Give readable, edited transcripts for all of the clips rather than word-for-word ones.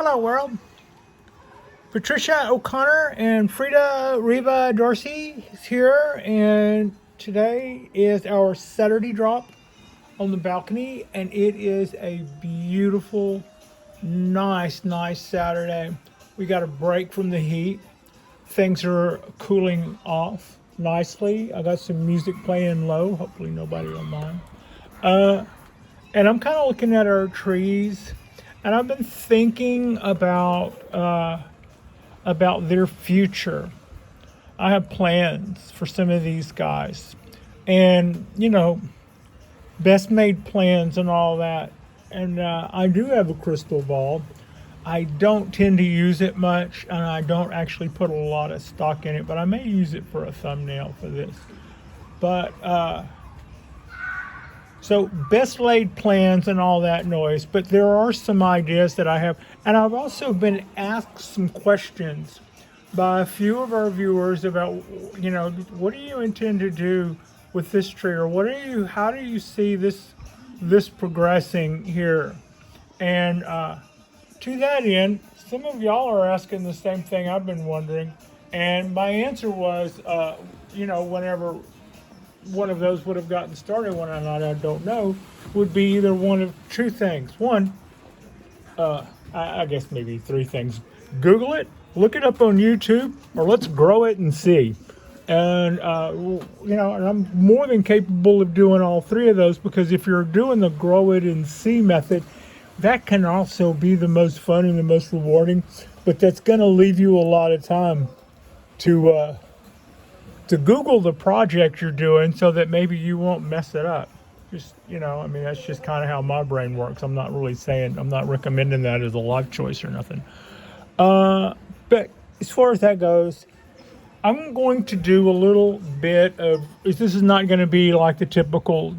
Hello world. Patricia O'Connor and Frida Riva Dorsey is here, and today is our Saturday drop on the balcony, and it is a beautiful, nice Saturday. We got a break from the heat. Things are cooling off nicely. I got some music playing low. Hopefully nobody will mind. And I'm kind of looking at our trees, and I've been thinking about their future. I have plans for some of these guys, and best made plans and all that. And I do have a crystal ball. I don't tend to use it much, and I don't actually put a lot of stock in it, but I may use it for a thumbnail for this. But so best laid plans and all that noise, but there are some ideas that I have, and I've also been asked some questions by a few of our viewers about, what do you intend to do with this tree, or how do you see this progressing here? And to that end, some of y'all are asking the same thing I've been wondering, and my answer was, whenever one of those would have gotten started, when I don't know, would be either one of two things. One, I guess maybe three things. Google it, look it up on YouTube, or let's grow it and see. And, and I'm more than capable of doing all three of those, because if you're doing the grow it and see method, that can also be the most fun and the most rewarding, but that's going to leave you a lot of time to Google the project you're doing, so that maybe you won't mess it up. Just, that's just kind of how my brain works. I'm not recommending that as a life choice or nothing. But as far as that goes, I'm going to do a little bit of, this is not going to be like the typical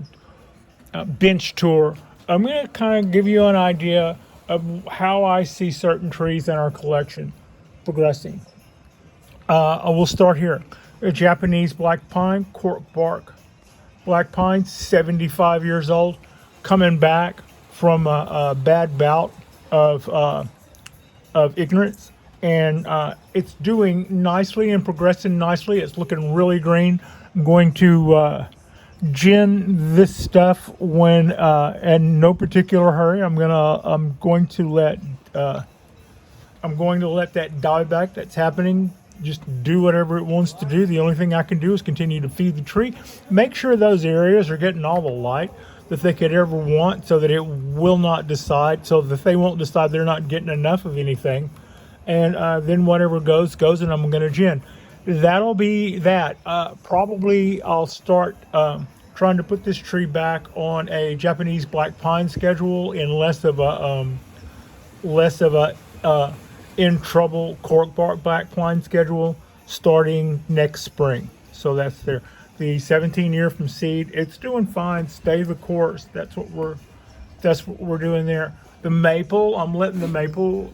bench tour. I'm going to kind of give you an idea of how I see certain trees in our collection progressing. I will start here. A Japanese black pine, cork bark black pine, 75 years old, coming back from a bad bout of ignorance, and it's doing nicely and progressing nicely. It's looking really green. I'm going to gin this stuff when in no particular hurry. I'm going to let that dieback that's happening just do whatever it wants to do. The only thing I can do is continue to feed the tree, make sure those areas are getting all the light that they could ever want, so that it will not decide, so that they won't decide they're not getting enough of anything. And then whatever goes, and I'm going to gin. That'll be that. Probably I'll start trying to put this tree back on a Japanese black pine schedule, in less of a in trouble cork bark black pine schedule, starting next spring. So that's there. The 17 year from seed, it's doing fine. Stay the course. That's what we're doing there. The maple, I'm letting the maple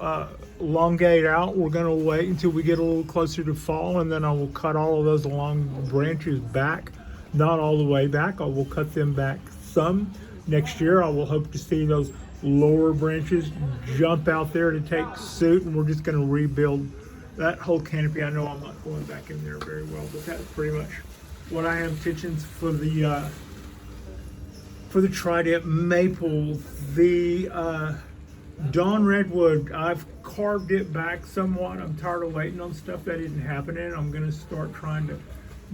elongate out. We're going to wait until we get a little closer to fall, and then I will cut all of those long branches back. Not all the way back. I will cut them back some. Next year, I will hope to see those lower branches jump out there to take suit, and we're just going to rebuild that whole canopy. I know I'm not going back in there very well, but that's pretty much what I have intentions for the trident maple. The Dawn Redwood, I've carved it back somewhat. I'm tired of waiting on stuff that isn't happening. I'm going to start trying to,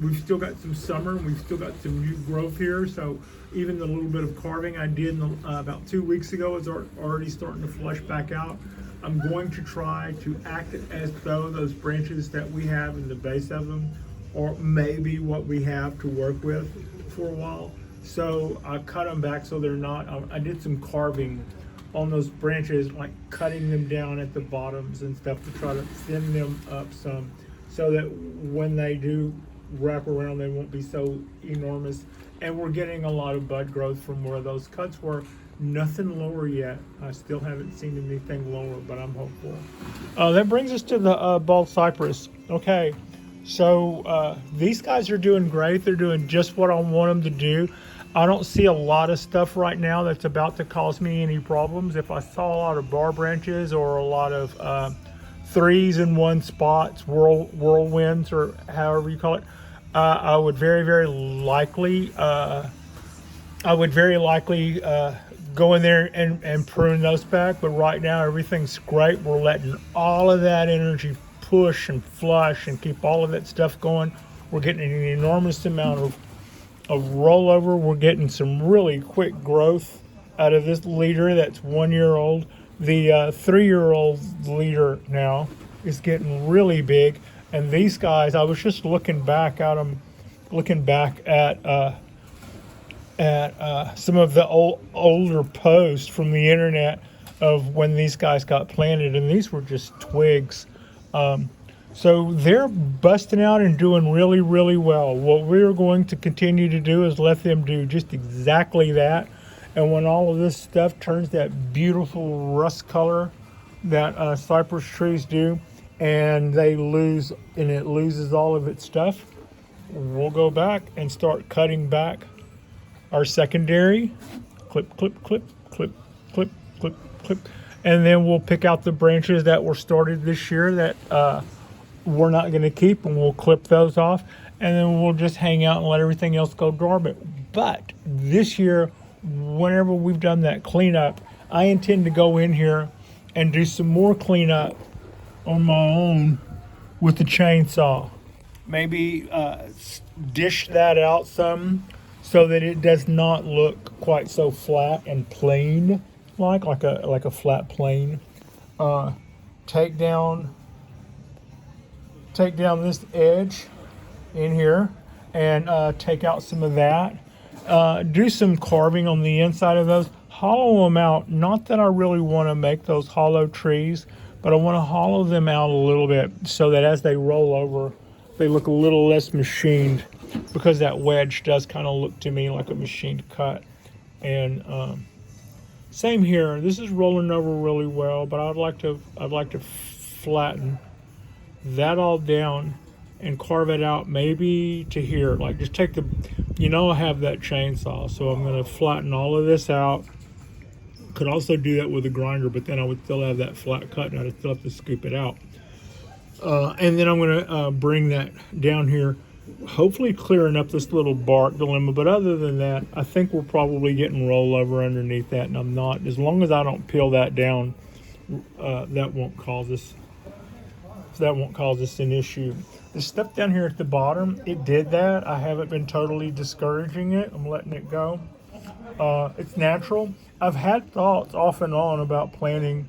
we've still got some summer, and we've still got some new growth here, so even the little bit of carving I did about 2 weeks ago is already starting to flush back out. I'm going to try to act as though those branches that we have in the base of them are maybe what we have to work with for a while. So I cut them back so they're not, I did some carving on those branches, like cutting them down at the bottoms and stuff to try to thin them up some, so that when they do wrap around, they won't be so enormous. And we're getting a lot of bud growth from where those cuts were. Nothing lower yet. I still haven't seen anything lower, but I'm hopeful. That brings us to the bald cypress. Okay, so these guys are doing great. They're doing just what I want them to do. I don't see a lot of stuff right now that's about to cause me any problems. If I saw a lot of bar branches or a lot of threes in one spots, whirlwinds, or however you call it, I would very likely go in there and prune those back. But right now everything's great. We're letting all of that energy push and flush and keep all of that stuff going. We're getting an enormous amount of rollover. We're getting some really quick growth out of this leader that's 1 year old. The 3-year-old leader now is getting really big, and these guys, I was just looking back at them, at some of the older posts from the internet of when these guys got planted, and these were just twigs. So they're busting out and doing really well. What we're going to continue to do is let them do just exactly that. And when all of this stuff turns that beautiful rust color that cypress trees do, and it loses all of its stuff, we'll go back and start cutting back our secondary, clip, and then we'll pick out the branches that were started this year that we're not going to keep, and we'll clip those off, and then we'll just hang out and let everything else go dormant. But this year, whenever we've done that cleanup, I intend to go in here and do some more cleanup on my own with the chainsaw. Maybe dish that out some so that it does not look quite so flat and plain, like a flat plane. Take down this edge in here and take out some of that. Do some carving on the inside of those. Hollow them out. Not that I really want to make those hollow trees, but I want to hollow them out a little bit so that as they roll over, they look a little less machined, because that wedge does kind of look to me like a machined cut. And same here. This is rolling over really well, but I'd like to flatten that all down and carve it out maybe to here. Like, just take I have that chainsaw, so I'm going to flatten all of this out. Could also do that with a grinder, but then I would still have that flat cut and I'd still have to scoop it out. And then I'm going to bring that down here, hopefully clearing up this little bark dilemma. But other than that, I think we're probably getting rollover underneath that, and I'm not. As long as I don't peel that down, that won't cause us an issue. The stuff down here at the bottom, it did that. I haven't been totally discouraging it. I'm letting it go. It's natural. I've had thoughts off and on about planting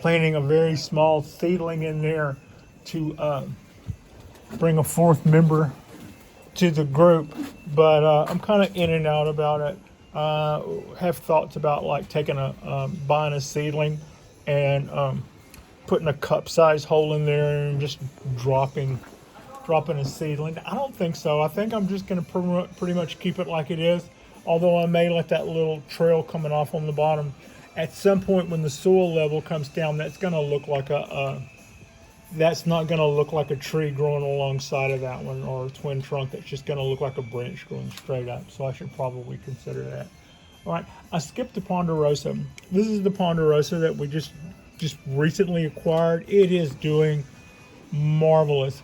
a very small seedling in there to bring a fourth member to the group, but I'm kind of in and out about it. Have thoughts about like buying a seedling and putting a cup-sized hole in there and just dropping a seedling. I don't think so. I think I'm just going to pretty much keep it like it is, although I may let that little trail coming off on the bottom. At some point when the soil level comes down, that's going to look like that's not going to look like a tree growing alongside of that one, or a twin trunk. That's just going to look like a branch growing straight up. So I should probably consider that. All right, I skipped the Ponderosa. This is the Ponderosa that we just recently acquired. It is doing marvelous.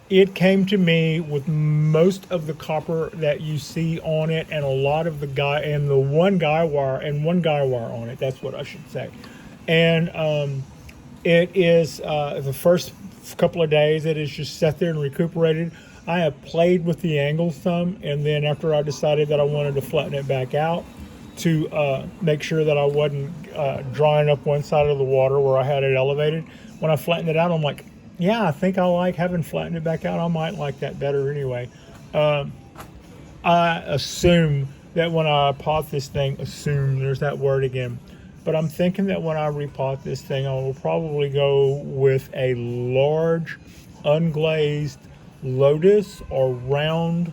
It came to me with most of the copper that you see on it, and a lot of the one guy wire on it. That's what I should say. And it is the first couple of days it has just sat there and recuperated. I have played with the angle some, and then after I decided that I wanted to flatten it back out to make sure that I wasn't drying up one side of the water where I had it elevated, when I flattened it out, I'm like, yeah, I think I like having flattened it back out. I might like that better anyway. I assume that when I pot this thing, there's that word again. But I'm thinking that when I repot this thing, I will probably go with a large, unglazed lotus or round,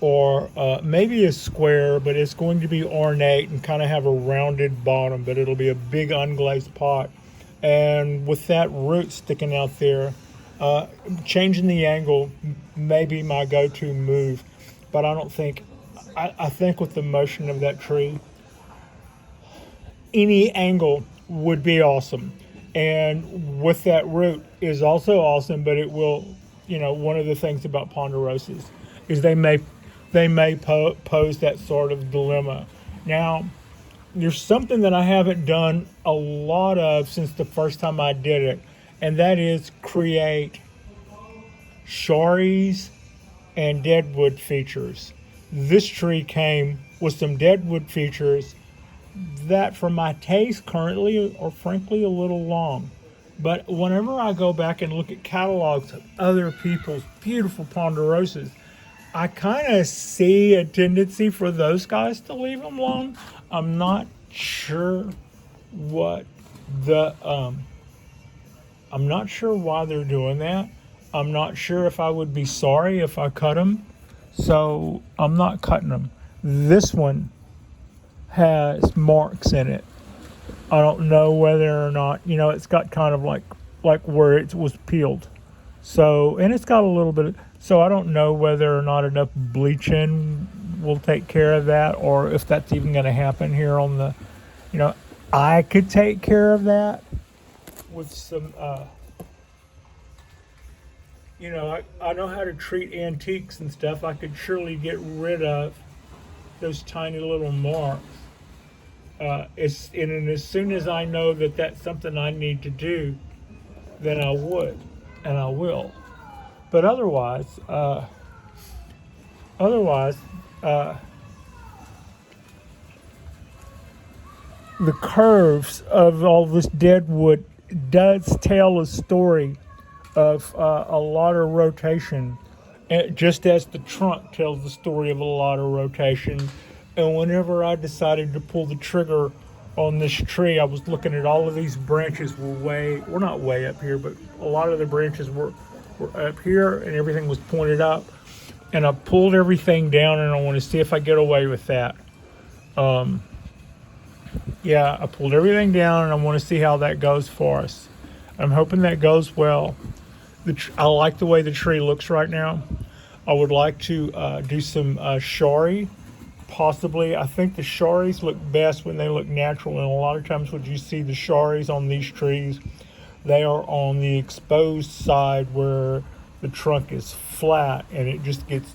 or maybe a square, but it's going to be ornate and kind of have a rounded bottom, but it'll be a big unglazed pot. And with that root sticking out there, changing the angle may be my go-to move, but I don't think I think with the motion of that tree, any angle would be awesome. And with that root is also awesome, but it will, one of the things about ponderosas is they may pose that sort of dilemma. Now, there's something that I haven't done a lot of since the first time I did it, and that is create sharies and deadwood features. This tree came with some deadwood features that, for my taste, currently are frankly a little long. But whenever I go back and look at catalogs of other people's beautiful ponderosas, I kind of see a tendency for those guys to leave them long. I'm not sure what the I'm not sure why they're doing that. I'm not sure if I would be sorry if I cut them. So I'm not cutting them. This one has marks in it. I don't know whether or not, it's got kind of like where it was peeled. So, and it's got a little bit so I don't know whether or not enough bleaching will take care of that, or if that's even going to happen here on the, I could take care of that with some, I know how to treat antiques and stuff. I could surely get rid of those tiny little marks. And as soon as I know that that's something I need to do, then I would, and I will. But otherwise, the curves of all this deadwood does tell a story of a lot of rotation, just as the trunk tells the story of a lot of rotation. And whenever I decided to pull the trigger on this tree, I was looking at all of these branches we're not way up here, but a lot of the branches were up here and everything was pointed up. And I pulled everything down, and I want to see if I get away with that. I pulled everything down, and I want to see how that goes for us. I'm hoping that goes well. I like the way the tree looks right now. I would like to do some shari. Possibly, I think the sharis look best when they look natural, and a lot of times when you see the sharis on these trees, they are on the exposed side where the trunk is flat and it just gets,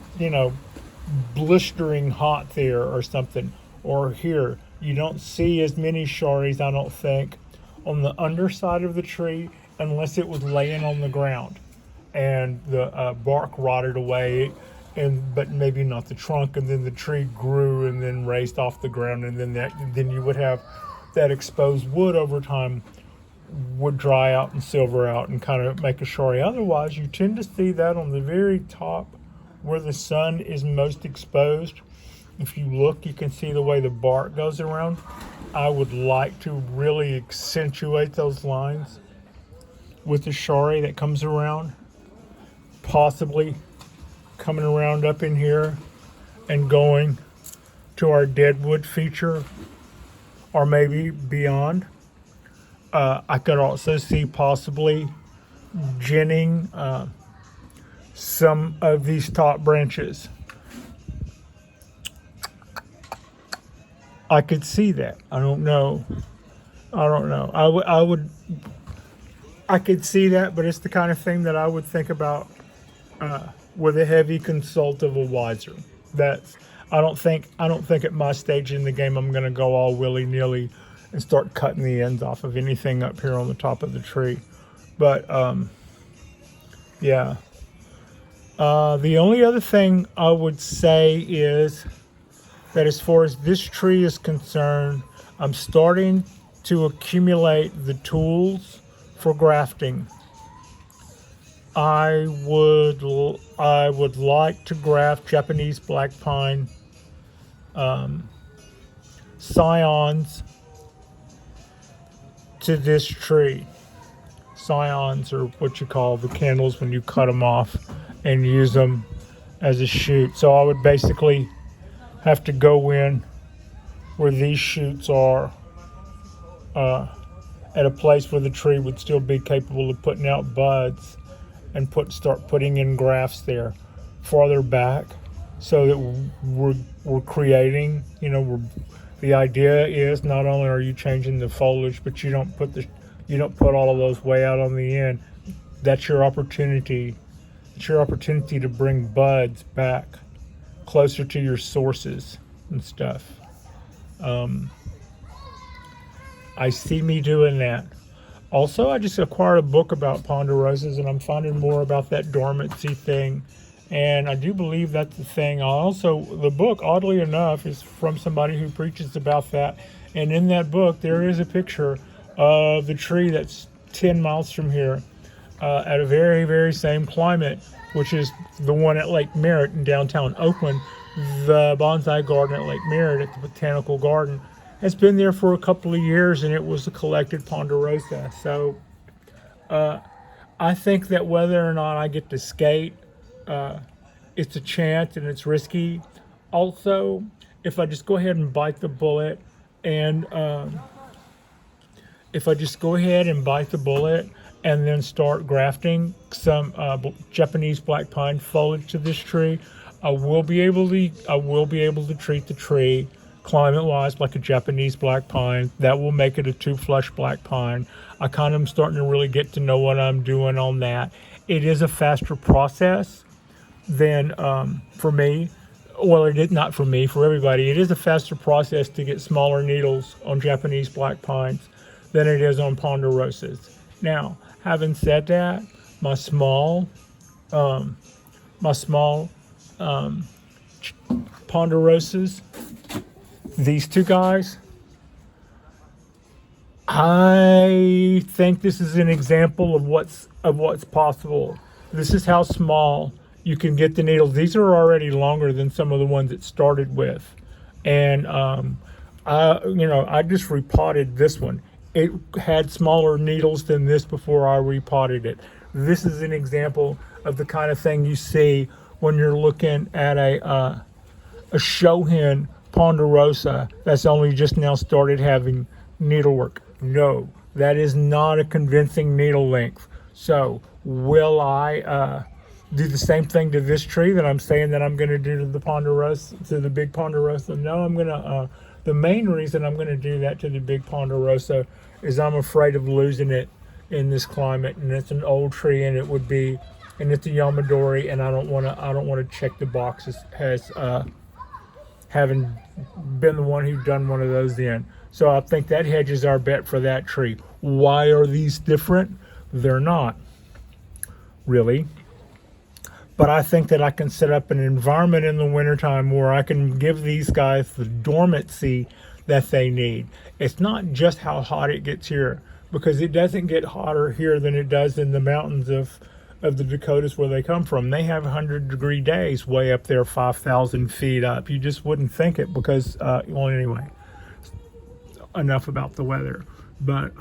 blistering hot there or something. Or here, you don't see as many sharis, I don't think, on the underside of the tree unless it was laying on the ground and the bark rotted away, but maybe not the trunk, and then the tree grew and then raised off the ground, and then you would have that exposed wood over time would dry out and silver out and kind of make a shari. Otherwise, you tend to see that on the very top where the sun is most exposed. If you look, you can see the way the bark goes around. I would like to really accentuate those lines with the shari that comes around, possibly coming around up in here and going to our deadwood feature, or maybe beyond. I could also see possibly ginning some of these top branches. I could see that. I don't know. I could see that, but it's the kind of thing that I would think about with a heavy consult of a wiser. I don't think at my stage in the game I'm going to go all willy-nilly and start cutting the ends off of anything up here on the top of the tree. But the only other thing I would say is that as far as this tree is concerned, I'm starting to accumulate the tools for grafting. I would like to graft Japanese black pine scions to this tree. Scions are what you call the candles when you cut them off and use them as a shoot. So I would basically have to go in where these shoots are at a place where the tree would still be capable of putting out buds and start putting in grafts there. Farther back, so that we're creating, the idea is not only are you changing the foliage, but you don't put all of those way out on the end. That's your opportunity. It's your opportunity to bring buds back closer to your sources and stuff. I see me doing that. Also, I just acquired a book about ponderosas, and I'm finding more about that dormancy thing. And I do believe that's the thing. The book, oddly enough, is from somebody who preaches about that. And in that book, there is a picture of the tree that's 10 miles from here, at a very, very same climate, which is the one at Lake Merritt in downtown Oakland. The bonsai garden at Lake Merritt at the Botanical Garden has been there for a couple of years, and it was a collected ponderosa. So I think that whether or not I get to skate, it's a chance and it's risky. Also, if I just go ahead and bite the bullet and then start grafting some Japanese black pine foliage to this tree, I will be able to treat the tree climate-wise like a Japanese black pine. That will make it a two-flush black pine. I kind of am starting to really get to know what I'm doing on that. It is a faster process than for me. Well, it is not for me, for everybody. It is a faster process to get smaller needles on Japanese black pines than it is on ponderosas. Now, having said that, my small ponderosas, these two guys, I think this is an example of what's possible. This is how small you can get the needles. These are already longer than some of the ones it started with, and I just repotted this one. It had smaller needles than this before I repotted it. This is an example of the kind of thing you see when you're looking at a Shohin ponderosa that's only just now started having needlework. No, that is not a convincing needle length. So will I do the same thing to this tree that I'm saying that I'm going to do to the ponderosa, to the big ponderosa? No, I'm going to. The main reason I'm going to do that to the big ponderosa is I'm afraid of losing it in this climate, and it's an old tree, and it's a Yamadori, and I don't want to check the boxes as having been the one who done one of those in. So I think that hedges our bet for that tree. Why are these different? They're not, really. But I think that I can set up an environment in the wintertime where I can give these guys the dormancy that they need. It's not just how hot it gets here, because it doesn't get hotter here than it does in the mountains of the Dakotas where they come from. They have 100-degree days way up there, 5,000 feet up. You just wouldn't think it because, well, anyway, enough about the weather. But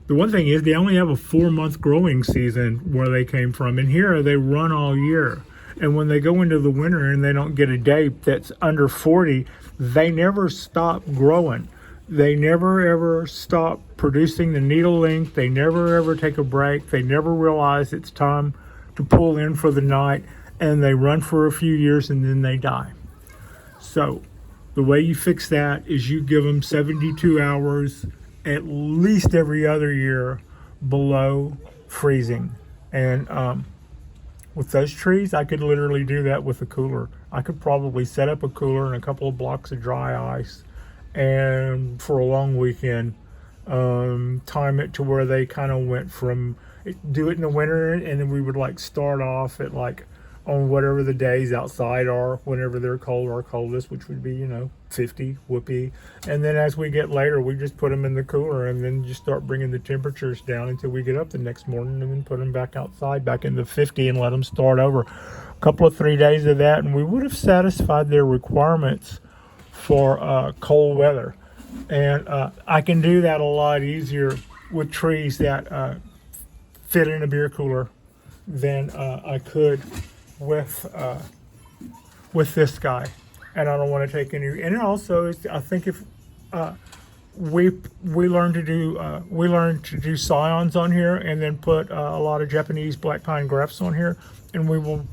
the one thing is they only have a 4-month growing season where they came from. And here they run all year. And when they go into the winter and they don't get a day that's under 40, they never stop growing. They never ever stop producing the needle length. They never ever take a break. They never realize it's time to pull in for the night. And they run for a few years and then they die. So the way you fix that is you give them 72 hours at least every other year below freezing. And with those trees, I could literally do that with a cooler. I could probably set up a cooler and a couple of blocks of dry ice, and for a long weekend, time it to where they kind of went from do it in the winter, and then we would like start off at like on whatever the days outside are, whenever they're cold or coldest, which would be 50 whoopee, and then as we get later, we just put them in the cooler and then just start bringing the temperatures down until we get up the next morning, and then put them back outside back in the 50 and let them start over. A couple of 3 days of that, and we would have satisfied their requirements for cold weather. And I can do that a lot easier with trees that fit in a beer cooler than I could with this guy. And I don't want to take any. And also, I think if we learn to do scions on here, and then put a lot of Japanese black pine grafts on here, and we will.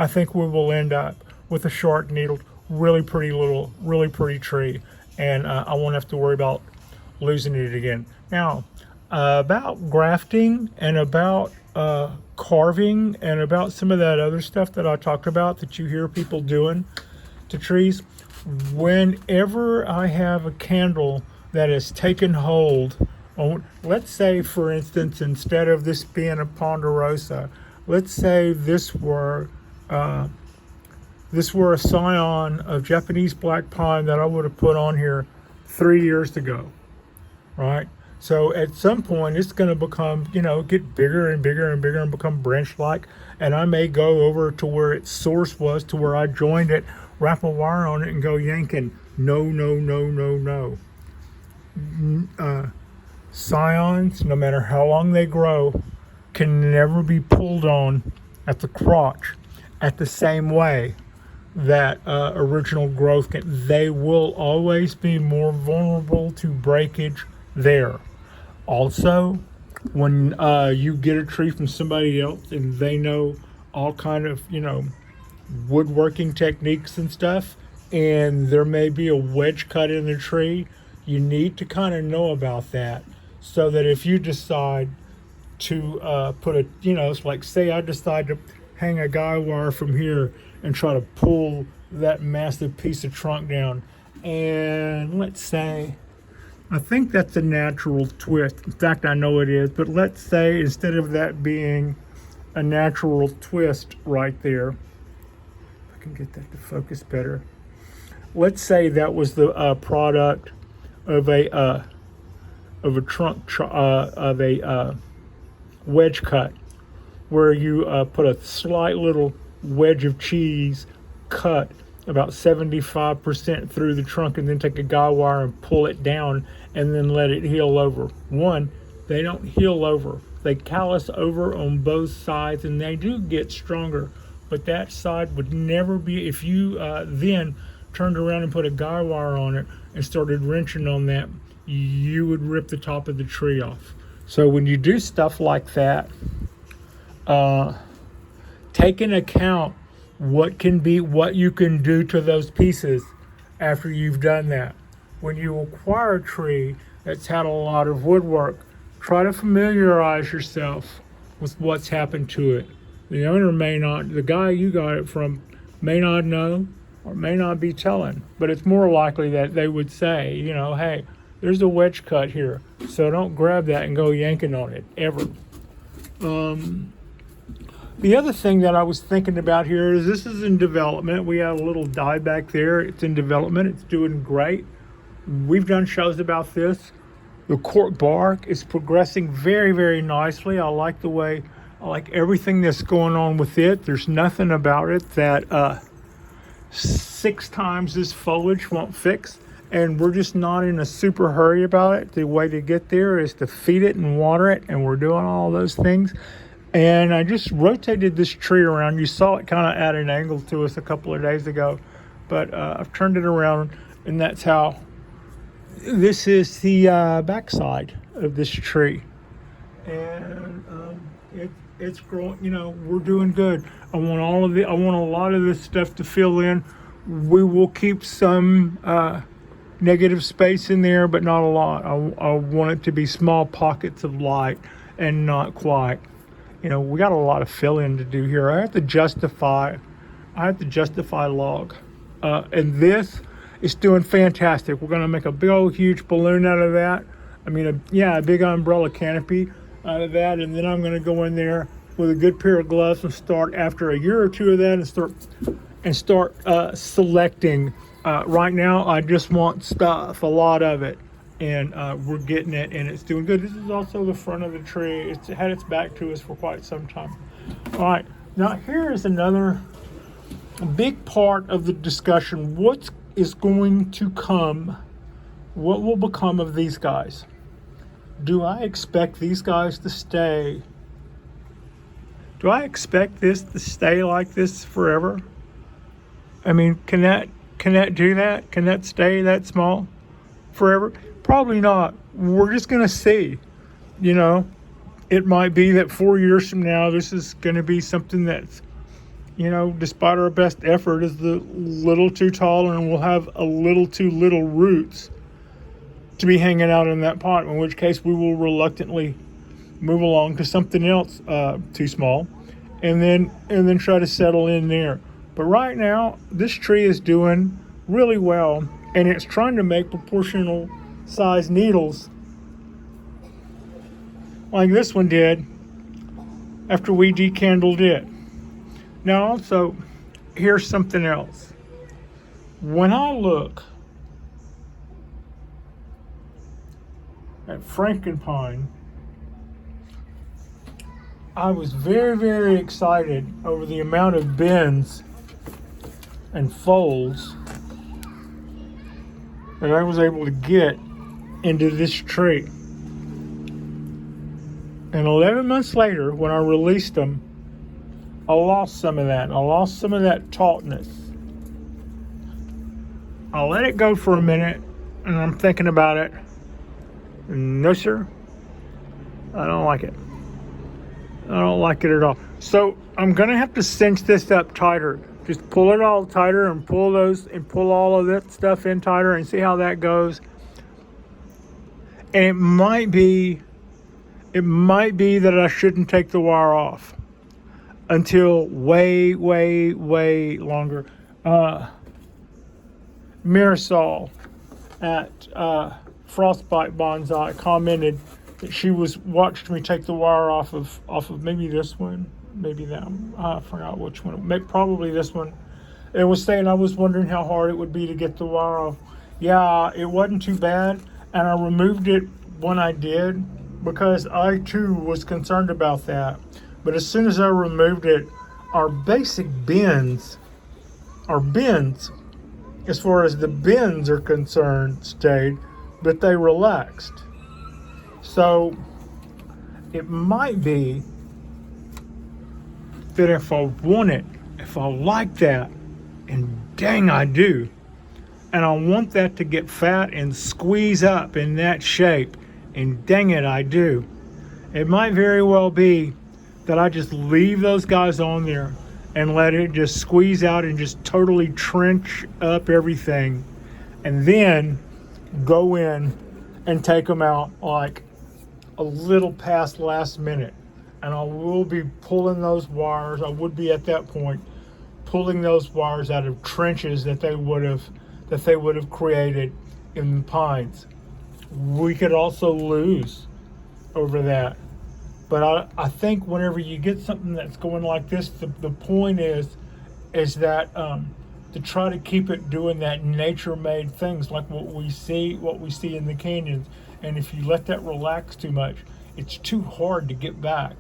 I think we will end up with a shark needled, really pretty tree, and I won't have to worry about losing it again. Now, about grafting and about carving and about some of that other stuff that I talked about that you hear people doing to trees. Whenever I have a candle that has taken hold on, let's say for instance, instead of this being a ponderosa, let's say this were a scion of Japanese black pine that I would have put on here 3 years ago, right? So at some point it's going to become, get bigger and bigger and bigger and become branch-like, and I may go over to where its source was, to where I joined it, wrap a wire on it, and go yanking. No. Scions, no matter how long they grow, can never be pulled on at the crotch at the same way that original growth can. They will always be more vulnerable to breakage there. Also, when you get a tree from somebody else and they know all kind of, woodworking techniques and stuff, and there may be a wedge cut in the tree, you need to kind of know about that, so that if you decide to put a, it's like, say I decide to hang a guy wire from here and try to pull that massive piece of trunk down, and let's say, I think that's a natural twist. In fact, I know it is, but let's say instead of that being a natural twist right there, if I can get that to focus better, let's say that was the product of a wedge cut, where you put a slight little wedge of cheese cut about 75% through the trunk, and then take a guy wire and pull it down and then let it heal over. One, they don't heal over. They callus over on both sides, and they do get stronger, but that side would never be, if you then turned around and put a guy wire on it and started wrenching on that, you would rip the top of the tree off. So when you do stuff like that, take into account what you can do to those pieces after you've done that. When you acquire a tree that's had a lot of woodwork, try to familiarize yourself with what's happened to it. The owner may not, the guy you got it from may not know or may not be telling, but it's more likely that they would say, hey, there's a wedge cut here, so don't grab that and go yanking on it, ever. The other thing that I was thinking about here is this is in development. We have a little die back there. It's in development. It's doing great. We've done shows about this. The cork bark is progressing very, very nicely. I like everything that's going on with it. There's nothing about it that 6 times this foliage won't fix. And we're just not in a super hurry about it. The way to get there is to feed it and water it, and we're doing all those things. And I just rotated this tree around. You saw it kind of at an angle to us a couple of days ago, but I've turned it around, and that's how. This is the backside of this tree, and it's growing. We're doing good. I want a lot of this stuff to fill in. We will keep some negative space in there, but not a lot. I want it to be small pockets of light and not quite. We got a lot of fill-in to do here. I have to justify log, and this is doing fantastic. We're going to make a big old huge balloon out of that. A big umbrella canopy out of that, and then I'm going to go in there with a good pair of gloves and start, after a year or two of that, and start selecting. Right now, I just want stuff, a lot of it, and we're getting it, and it's doing good. This is also the front of the tree. It's had its back to us for quite some time. All right, now here is another big part of the discussion. What is going to come? What will become of these guys? Do I expect these guys to stay? Do I expect this to stay like this forever? Can that do that? Can that stay that small forever? Probably not. We're just going to see. It might be that 4 years from now, this is going to be something that's despite our best effort, is a little too tall and will have a little too little roots to be hanging out in that pot, in which case we will reluctantly move along to something else too small, and then try to settle in there. But right now, this tree is doing really well, and it's trying to make proportional size needles like this one did after we decandled it. Now also, here's something else. When I look at Frankenpine, I was very, very excited over the amount of bends and folds that I was able to get into this tree. And 11 months later, when I released them, I lost some of that. I lost some of that tautness. I let it go for a minute, and I'm thinking about it. No, sir, I don't like it. I don't like it at all. So I'm gonna have to cinch this up tighter. Just pull it all tighter and pull all of that stuff in tighter and see how that goes. And it might be that I shouldn't take the wire off until way, way, way longer. Marisol at Frostbite Bonsai commented that she watched me take the wire off of maybe this one, maybe that one. I forgot which one. Probably this one. It was saying I was wondering how hard it would be to get the wire off. Yeah, it wasn't too bad, and I removed it when I did because I too was concerned about that. But as soon as I removed it, our basic bends, as far as the bends are concerned, stayed, but they relaxed. So it might be that if I want it, if I like that, and dang I do, and I want that to get fat and squeeze up in that shape, and dang it I do, it might very well be that I just leave those guys on there and let it just squeeze out and just totally trench up everything, and then go in and take them out like a little past last minute. And I will be pulling those wires. I would be at that point pulling those wires out of trenches that they would have created in the pines. We could also lose over that. But I think whenever you get something that's going like this, the point is that to try to keep it doing that nature-made things like what we see in the canyons. And if you let that relax too much, it's too hard to get back.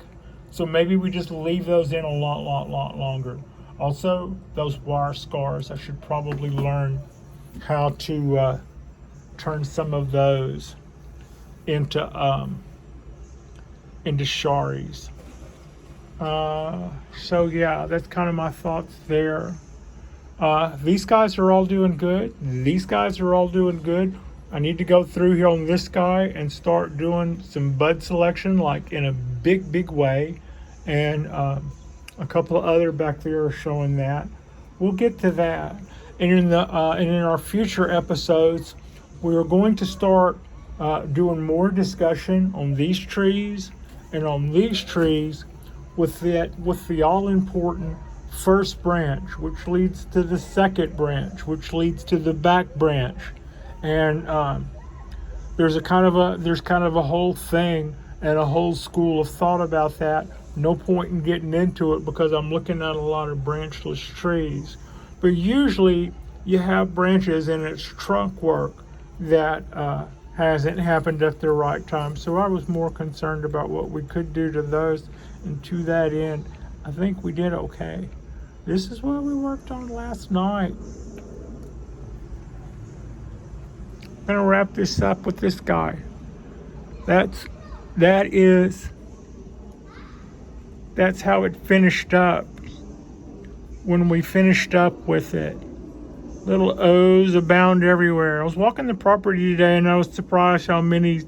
So maybe we just leave those in a lot longer. Also, those wire scars, I should probably learn how to turn some of those into sharis. So yeah, that's kind of my thoughts there. These guys are all doing good. I need to go through here on this guy and start doing some bud selection, like in a big way. And a couple of other back there are showing that. We'll get to that. And in our future episodes, we are going to start doing more discussion on these trees and on these trees with the all-important first branch, which leads to the second branch, which leads to the back branch. And there's kind of a whole thing and a whole school of thought about that. No point in getting into it because I'm looking at a lot of branchless trees. But usually you have branches in its trunk work that hasn't happened at the right time. So I was more concerned about what we could do to those. And to that end, I think we did okay. This is what we worked on last night. I'm gonna wrap this up with this guy. That's how it finished up. When we finished up with it, little O's abound everywhere. I was walking the property today and I was surprised how many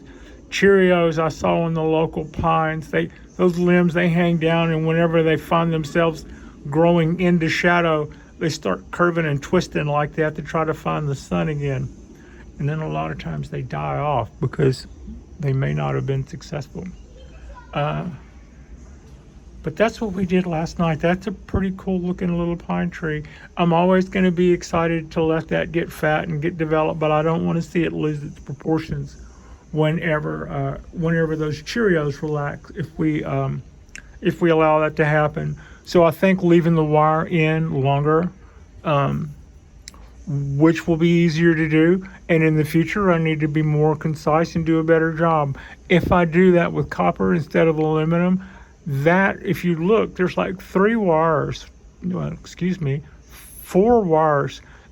Cheerios I saw in the local pines. Those limbs, they hang down, and whenever they find themselves growing into shadow, they start curving and twisting like that to try to find the sun again. And then a lot of times they die off because they may not have been successful. But that's what we did last night. That's a pretty cool looking little pine tree. I'm always going to be excited to let that get fat and get developed, but I don't want to see it lose its proportions whenever those Cheerios relax, if we allow that to happen. So I think leaving the wire in longer, which will be easier to do, and in the future I need to be more concise and do a better job. If I do that with copper instead of aluminum, that, if you look, there's like 4 wires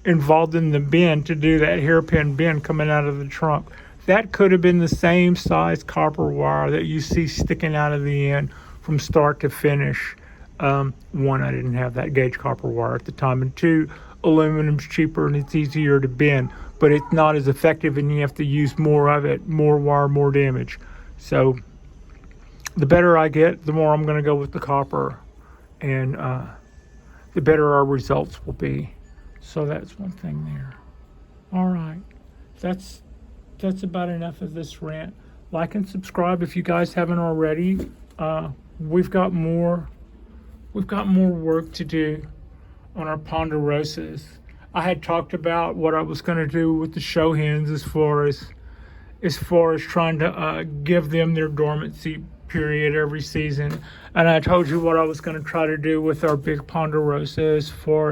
involved in the bend to do that hairpin bend coming out of the trunk. That could have been the same size copper wire that you see sticking out of the end from start to finish. One, I didn't have that gauge copper wire at the time, and 2, aluminum's cheaper and it's easier to bend, but it's not as effective and you have to use more of it, more wire, more damage. So the better I get, the more I'm going to go with the copper, and the better our results will be. So that's one thing there. All right, that's about enough of this rant. Like and subscribe if you guys haven't already. We've got more work to do on our ponderosas. I had talked about what I was going to do with the show hens as far as trying to give them their dormancy period every season, and I told you what I was going to try to do with our big ponderosa as far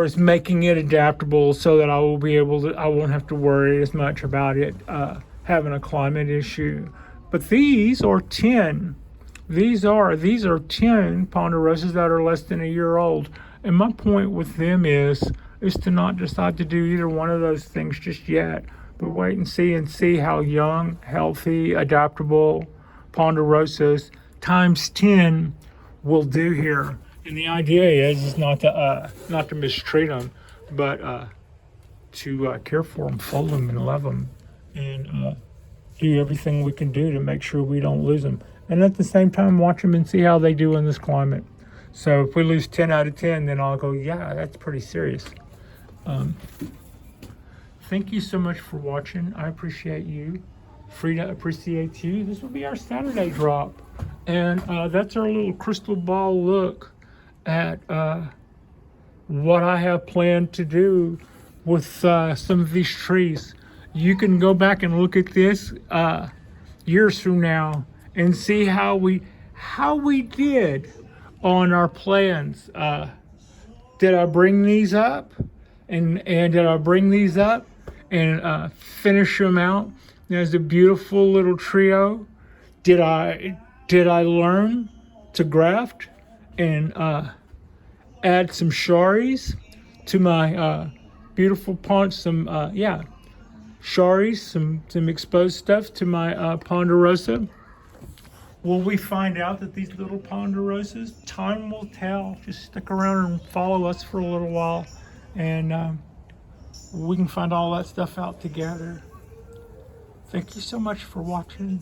as making it adaptable, so that I won't have to worry as much about it having a climate issue. But these are 10 ponderosas that are less than a year old, and my point with them is to not decide to do either one of those things just yet, but wait and see how young, healthy, adaptable ponderosas times 10 will do here. And the idea is not to mistreat them, but to care for them, fold them, and love them, and do everything we can do to make sure we don't lose them. And at the same time, watch them and see how they do in this climate. So if we lose 10 out of 10, then I'll go, yeah, that's pretty serious. Thank you so much for watching. I appreciate you. Frida appreciates you. This will be our Saturday drop. And that's our little crystal ball look at what I have planned to do with some of these trees. You can go back and look at this years from now and see how we did on our plans. Did I bring these up? And did I bring these up and finish them out as a beautiful little trio? Did I learn to graft and add some sharis to my beautiful sharis, some exposed stuff to my ponderosa? Will we find out that these little ponderosas? Time will tell. Just stick around and follow us for a little while, and we can find all that stuff out together. Thank you so much for watching.